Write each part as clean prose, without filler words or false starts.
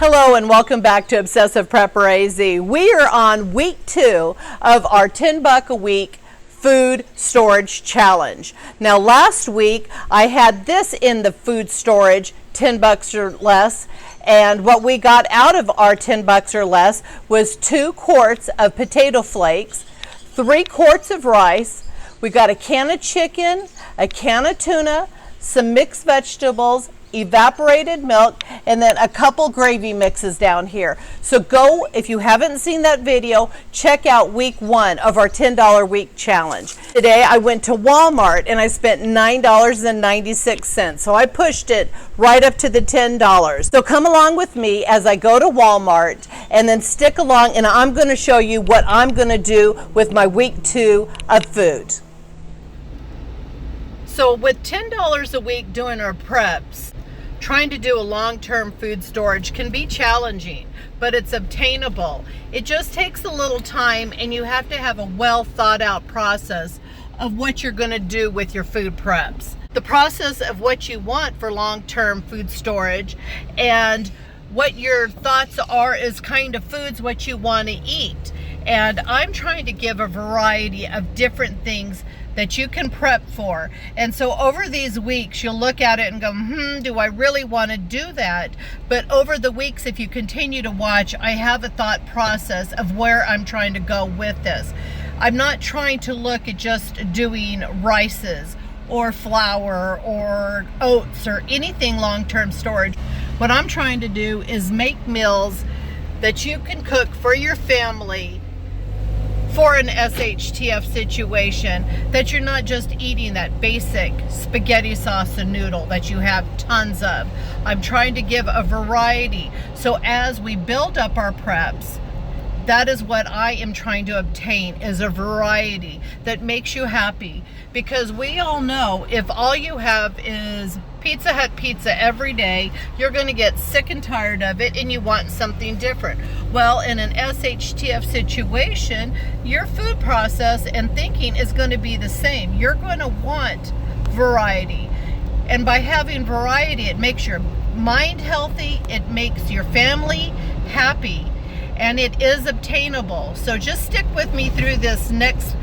Hello and welcome back to Obsessive Prepper AZ. We are on week 2 of our $10 a week food storage challenge. Now last week I had this in the food storage, $10 or less, and what we got out of our $10 or less was 2 quarts of potato flakes, 3 quarts of rice, we got a can of chicken, a can of tuna, some mixed vegetables, evaporated milk, and then a couple gravy mixes down here. So go, if you haven't seen that video, check out week 1 of our $10 week challenge. Today I went to Walmart and I spent $9.96. So I pushed it right up to the $10. So come along with me as I go to Walmart and then stick along, and I'm going to show you what I'm going to do with my week 2 of food. So with $10 a week doing our preps, trying to do a long-term food storage can be challenging, but it's obtainable. It just takes a little time, and you have to have a well thought out process of what you're going to do with your food preps. The process of what you want for long-term food storage and what your thoughts are as kind of foods what you want to eat. And I'm trying to give a variety of different things that you can prep for. And so over these weeks, you'll look at it and go, do I really want to do that? But over the weeks, if you continue to watch, I have a thought process of where I'm trying to go with this. I'm not trying to look at just doing rices or flour or oats or anything long-term storage. What I'm trying to do is make meals that you can cook for your family for an SHTF situation, that you're not just eating that basic spaghetti sauce and noodle that you have tons of. I'm trying to give a variety. So as we build up our preps, that is what I am trying to obtain, is a variety that makes you happy. Because we all know if all you have is Pizza Hut pizza every day, you're going to get sick and tired of it and you want something different. Well, in an SHTF situation, your food process and thinking is going to be the same. You're going to want variety. And by having variety, it makes your mind healthy, it makes your family happy, and it is obtainable. So just stick with me through this next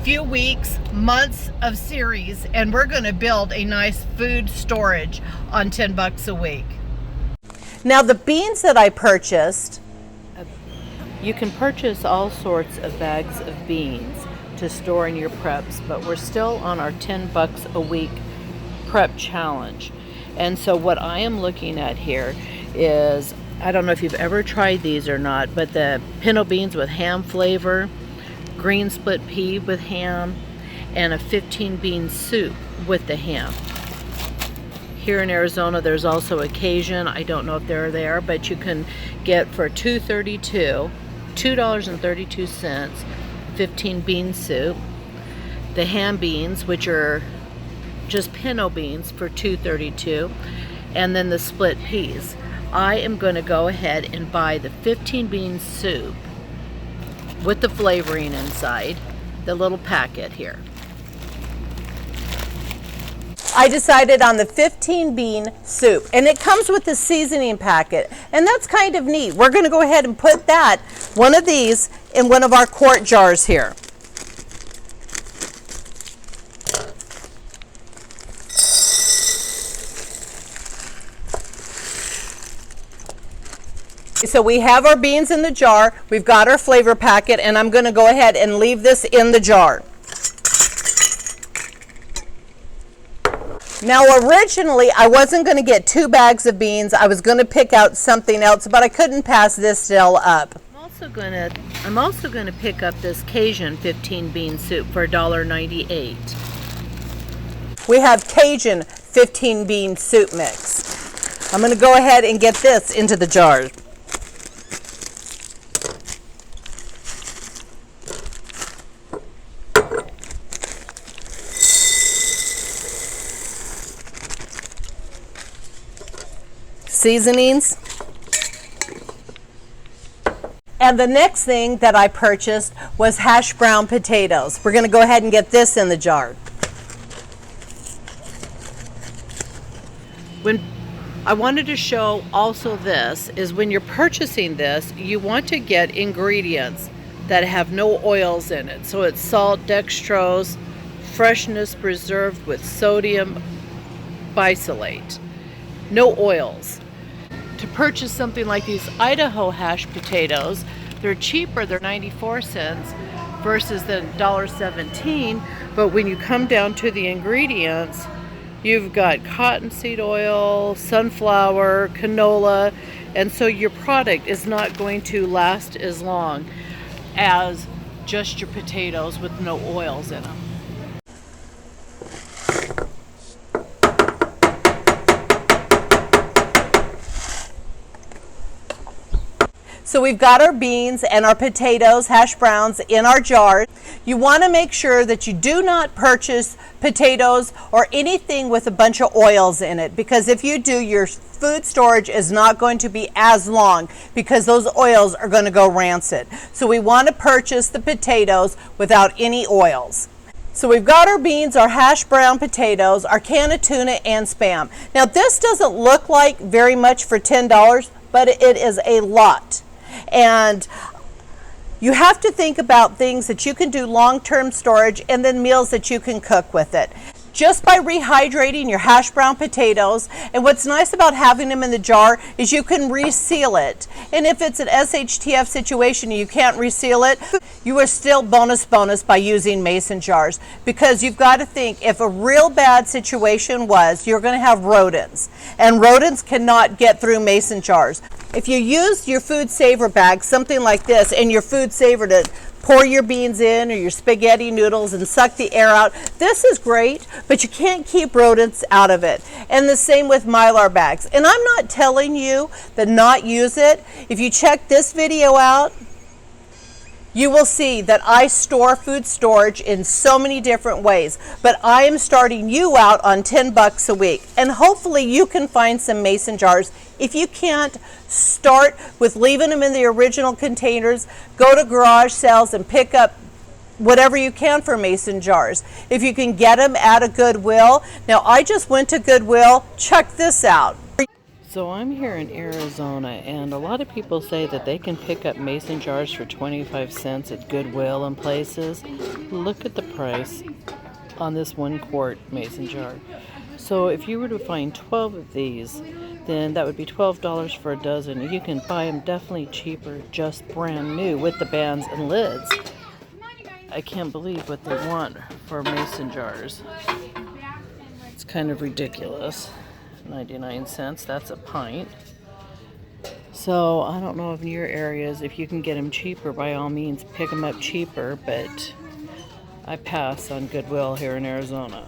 few weeks, months of series, and we're going to build a nice food storage on $10 a week. Now the beans that I purchased, you can purchase all sorts of bags of beans to store in your preps, but we're still on our $10 a week prep challenge. And so what I am looking at here is, I don't know if you've ever tried these or not, but the pinto beans with ham flavor, green split pea with ham, and a 15 bean soup with the ham. Here in Arizona there's also a Cajun. I don't know if they're there, but you can get for $2.32 15 bean soup, the ham beans, which are just pinto beans, for $2.32, and then the split peas. I am going to go ahead and buy the 15 bean soup with the flavoring inside, the little packet here. I decided on the 15 bean soup, and it comes with the seasoning packet, and that's kind of neat. We're going to go ahead and put one of these in one of our quart jars here. So we have our beans in the jar, we've got our flavor packet, and I'm going to go ahead and leave this in the jar. Now originally I wasn't going to get 2 bags of beans. I was going to pick out something else, but I couldn't pass this deal up. I'm also going to pick up this Cajun 15 bean soup for $1.98. We have Cajun 15 bean soup mix. I'm going to go ahead and get this into the jar. Seasonings. And the next thing that I purchased was hash brown potatoes. We're going to go ahead and get this in the jar. I wanted to show also this is when you're purchasing this, you want to get ingredients that have no oils in it. So it's salt, dextrose, freshness preserved with sodium bisalate, no oils. To purchase something like these Idaho hash potatoes, they're cheaper, they're 94 cents versus the $1.17, but when you come down to the ingredients, you've got cottonseed oil, sunflower, canola, and so your product is not going to last as long as just your potatoes with no oils in them. So we've got our beans and our potatoes, hash browns, in our jars. You want to make sure that you do not purchase potatoes or anything with a bunch of oils in it, because if you do, your food storage is not going to be as long because those oils are going to go rancid. So we want to purchase the potatoes without any oils. So we've got our beans, our hash brown potatoes, our can of tuna, and Spam. Now this doesn't look like very much for $10, but it is a lot. And you have to think about things that you can do long-term storage and then meals that you can cook with it. Just by rehydrating your hash brown potatoes, and what's nice about having them in the jar is you can reseal it. And if it's an SHTF situation and you can't reseal it, you are still bonus by using mason jars, because you've got to think, if a real bad situation was, you're going to have rodents, and rodents cannot get through mason jars. If you use your FoodSaver bag, something like this, and your FoodSaver to pour your beans in or your spaghetti noodles and suck the air out, this is great, but you can't keep rodents out of it. And the same with Mylar bags. And I'm not telling you to not use it. If you check this video out, you will see that I store food storage in so many different ways, but I am starting you out on $10 a week, and hopefully you can find some mason jars. If you can't, start with leaving them in the original containers, go to garage sales and pick up whatever you can for mason jars. If you can get them at a Goodwill. Now I just went to Goodwill, check this out. So I'm here in Arizona, and a lot of people say that they can pick up mason jars for 25 cents at Goodwill and places. Look at the price on this 1 quart mason jar. So if you were to find 12 of these, then that would be $12 for a dozen. You can buy them definitely cheaper, just brand new with the bands and lids. I can't believe what they want for mason jars. It's kind of ridiculous. 99 cents, that's a pint. So I don't know if in your areas, if you can get them cheaper, by all means pick them up cheaper, but I pass on Goodwill here in Arizona.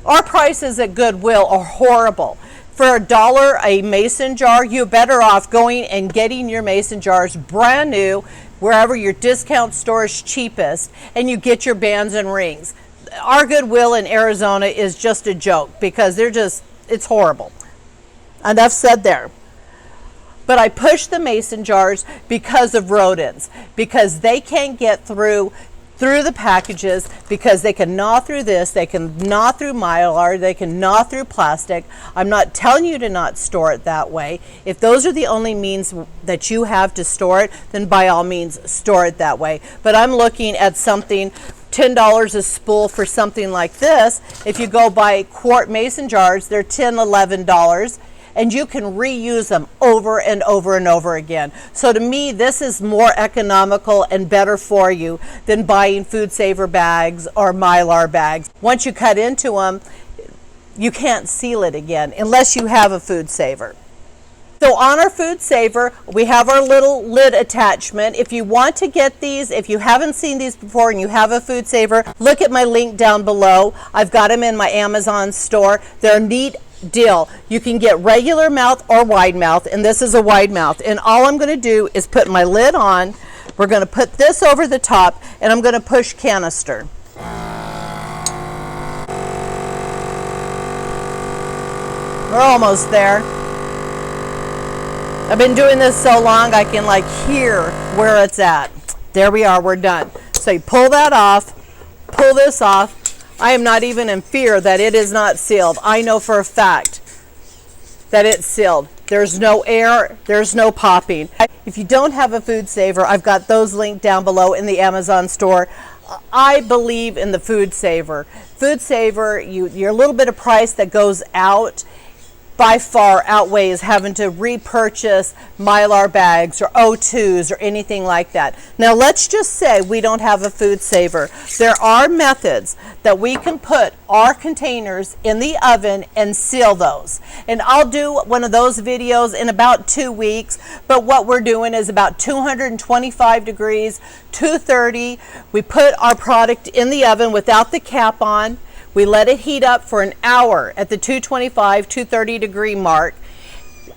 Our prices at Goodwill are horrible. For $1 a mason jar, you're better off going and getting your mason jars brand new wherever your discount store is cheapest, and you get your bands and rings. Our Goodwill in Arizona is just a joke because it's horrible. Enough said there. But I push the mason jars because of rodents, because they can't get through the packages, because they can gnaw through this, they can gnaw through Mylar, they can gnaw through plastic. I'm not telling you to not store it that way. If those are the only means that you have to store it, then by all means store it that way. But I'm looking at something $10 a spool for something like this. If you go buy quart mason jars, they're $10, $11, and you can reuse them over and over and over again. So to me, this is more economical and better for you than buying FoodSaver bags or Mylar bags. Once you cut into them, you can't seal it again unless you have a FoodSaver. So on our FoodSaver, we have our little lid attachment. If you want to get these, if you haven't seen these before and you have a FoodSaver, look at my link down below. I've got them in my Amazon store. They're a neat deal. You can get regular mouth or wide mouth, and this is a wide mouth. And all I'm going to do is put my lid on. We're going to put this over the top, and I'm going to push canister. We're almost there. I've been doing this so long I can hear where it's at. There we are, we're done. So you pull that off, pull this off. I am not even in fear that it is not sealed. I know for a fact that it's sealed. There's no air, there's no popping. If you don't have a FoodSaver, I've got those linked down below in the Amazon store. I believe in the FoodSaver. FoodSaver, your little bit of price that goes out by far outweighs having to repurchase Mylar bags or O2s or anything like that. Now let's just say we don't have a FoodSaver. There are methods that we can put our containers in the oven and seal those. And I'll do one of those videos in about 2 weeks, but what we're doing is about 225 degrees, 230. We put our product in the oven without the cap on. We let it heat up for an hour at the 225, 230 degree mark.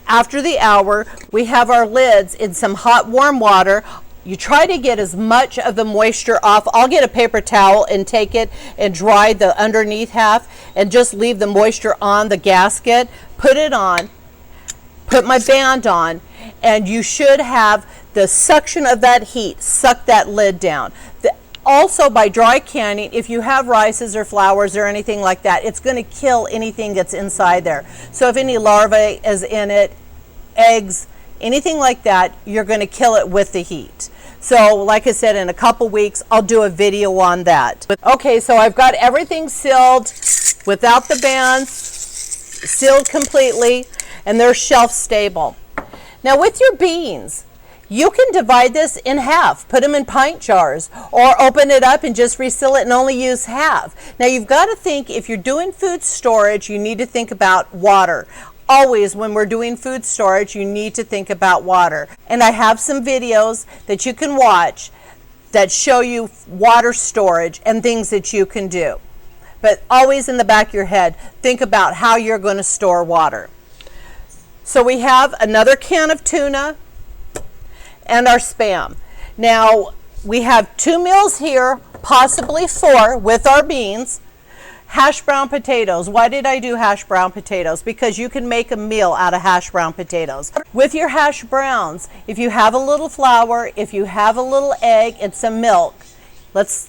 After the hour, we have our lids in some hot, warm water. You try to get as much of the moisture off. I'll get a paper towel and take it and dry the underneath half and just leave the moisture on the gasket. Put it on, put my band on, and you should have the suction of that heat suck that lid down. Also, by dry canning, if you have rices or flours or anything like that, it's going to kill anything that's inside there. So if any larvae is in it, eggs, anything like that, you're going to kill it with the heat. So like I said, in a couple weeks, I'll do a video on that. Okay, so I've got everything sealed without the bands, sealed completely, and they're shelf stable. Now with your beans, you can divide this in half, put them in pint jars, or open it up and just reseal it and only use half. Now you've got to think, if you're doing food storage, you need to think about water. Always when we're doing food storage, you need to think about water. And I have some videos that you can watch that show you water storage and things that you can do. But always in the back of your head, think about how you're going to store water. So we have another can of tuna and our Spam. Now we have 2 meals here, possibly 4 with our beans. Hash brown potatoes. Why did I do hash brown potatoes? Because you can make a meal out of hash brown potatoes. With your hash browns, if you have a little flour, if you have a little egg and some milk, let's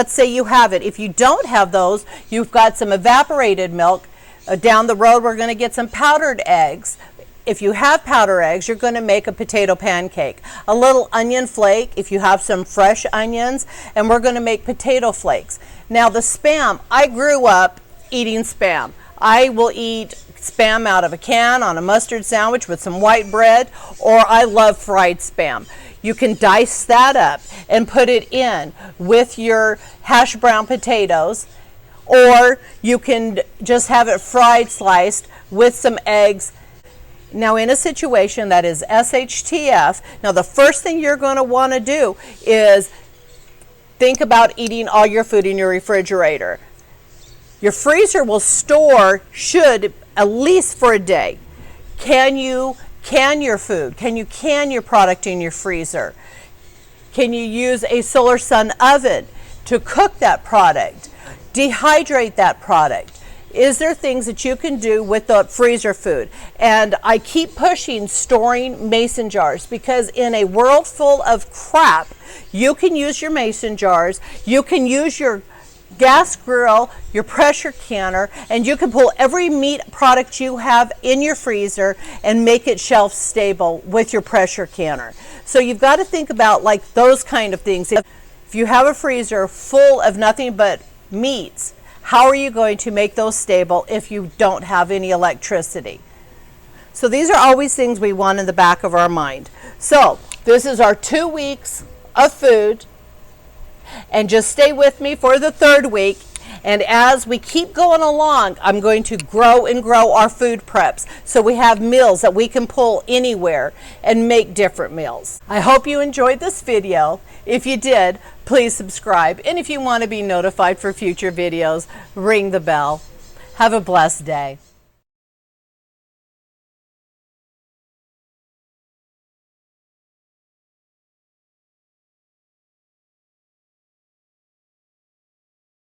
say you have it. If you don't have those, you've got some evaporated milk. Down the road, we're going to get some powdered eggs. If you have powdered eggs, you're going to make a potato pancake. A little onion flake, if you have some fresh onions, and we're going to make potato flakes. Now the Spam, I grew up eating Spam. I will eat Spam out of a can on a mustard sandwich with some white bread, or I love fried Spam. You can dice that up and put it in with your hash brown potatoes, or you can just have it fried, sliced with some eggs. Now in a situation that is SHTF, now the first thing you're going to want to do is think about eating all your food in your refrigerator. Your freezer will should at least for a day. Can you can your food? Can you can your product in your freezer? Can you use a solar sun oven to cook that product? Dehydrate that product? Is there things that you can do with the freezer food? And I keep pushing storing mason jars, because in a world full of crap, you can use your mason jars, you can use your gas grill, your pressure canner, and you can pull every meat product you have in your freezer and make it shelf stable with your pressure canner. So you've got to think about like those kind of things. If you have a freezer full of nothing but meats, how are you going to make those stable if you don't have any electricity? So these are always things we want in the back of our mind. So this is our 2 weeks of food, and just stay with me for the 3rd week. And as we keep going along, I'm going to grow and grow our food preps so we have meals that we can pull anywhere and make different meals. I hope you enjoyed this video. If you did, please subscribe. And if you want to be notified for future videos, ring the bell. Have a blessed day.